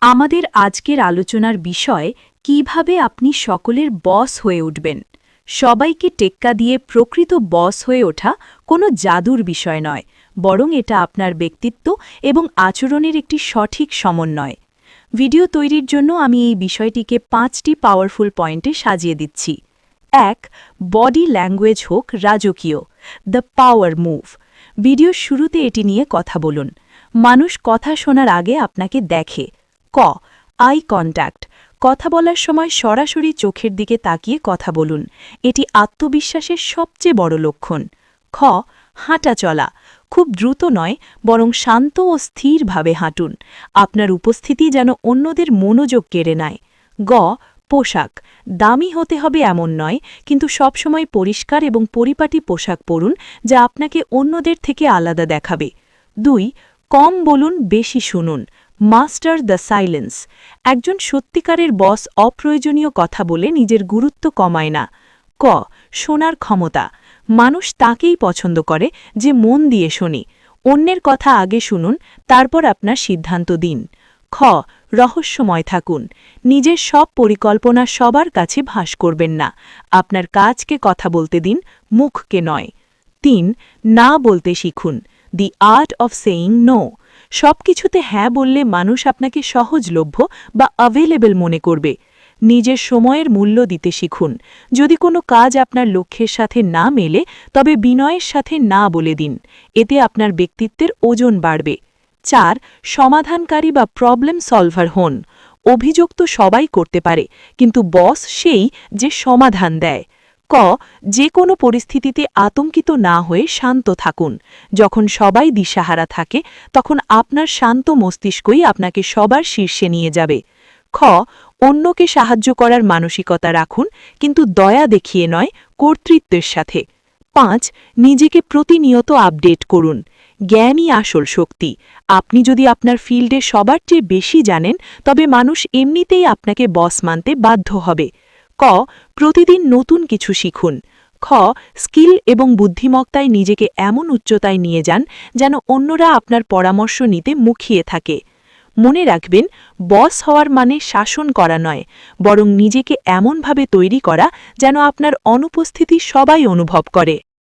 আমাদের আজকের আলোচনার বিষয় কিভাবে আপনি সকলের বস হয়ে উঠবেন। সবাইকে টেক্কা দিয়ে প্রকৃত বস হয়ে ওঠা কোনো জাদুর বিষয় নয়, বরং এটা আপনার ব্যক্তিত্ব এবং আচরণের একটি সঠিক সমন্বয়। ভিডিও তৈরির জন্য আমি এই বিষয়টিকে 5টি পাওয়ারফুল পয়েন্টে সাজিয়ে দিচ্ছি। 1. বডি ল্যাঙ্গুয়েজ হোক রাজকীয়, দ্য পাওয়ার মুভ। ভিডিওর শুরুতে এটি নিয়ে কথা বলুন। মানুষ কথা শোনার আগে আপনাকে দেখে। Eye contact. কথা বলার সময় সরাসরি চোখের দিকে তাকিয়ে কথা বলুন। এটি আত্মবিশ্বাসের সবচেয়ে বড় লক্ষণ। হাঁটা চলা। খুব দ্রুত নয়, বরং শান্ত ও স্থিরভাবে হাঁটুন। আপনার উপস্থিতি যেন অন্যদের মনোযোগ কেড়ে নেয়। পোশাক। দামি হতে হবে এমন নয়, কিন্তু সবসময় পরিষ্কার এবং পরিপাটি পোশাক পরুন, যা আপনাকে অন্যদের থেকে আলাদা দেখাবে। 2. কম বলুন, বেশি শুনুন। Master the silence. একজন সত্যিকারের বস অপ্রয়োজনীয় কথা বলে নিজের গুরুত্ব কমায় না। শোনার ক্ষমতা। মানুষ তাকেই পছন্দ করে যে মন দিয়ে শোনে। অন্যের কথা আগে শুনুন, তারপর আপনার সিদ্ধান্ত দিন। রহস্যময় থাকুন। নিজের সব পরিকল্পনা সবার কাছে ভাস করবেন না। আপনার কাজকে কথা বলতে দিন, মুখকে নয়। 3. না বলতে শিখুন, the art of saying no. সবকিছুতে হ্যাঁ বললে মানুষ আপনাকে সহজলভ্য বা অ্যাভেলেবল মনে করবে। নিজের সময়ের মূল্য দিতে শিখুন। যদি কোনো কাজ আপনার লক্ষ্যের সাথে না মেলে, তবে বিনয়ের সাথে না বলে দিন। এতে আপনার ব্যক্তিত্বের ওজন বাড়বে। 4. সমাধানকারী বা প্রবলেম সলভার হন। অভিযোগ তো সবাই করতে পারে, কিন্তু বস সেই যে সমাধান দেয়। যে কোনো পরিস্থিতিতে আতঙ্কিত না হয়ে শান্ত থাকুন। যখন সবাই দিশাহারা থাকে, তখন আপনার শান্ত মস্তিষ্কই আপনাকে সবার শীর্ষে নিয়ে যাবে। অন্যকে সাহায্য করার মানসিকতা রাখুন, কিন্তু দয়া দেখিয়ে নয়, কর্তৃত্বের সাথে। 5. নিজেকে প্রতিনিয়ত আপডেট করুন। জ্ঞানই আসল শক্তি। আপনি যদি আপনার ফিল্ডে সবার চেয়ে বেশি জানেন, তবে মানুষ এমনিতেই আপনাকে বস মানতে বাধ্য হবে। প্রতিদিন নতুন কিছু শিখুন। স্কিল এবং বুদ্ধিমত্তায় নিজেকে এমন উচ্চতায় নিয়ে যান যেন অন্যরা আপনার পরামর্শ নিতে মুখিয়ে থাকে। মনে রাখবেন, বস হওয়ার মানে শাসন করা নয়, বরং নিজেকে এমনভাবে তৈরি করা যেন আপনার অনুপস্থিতি সবাই অনুভব করে।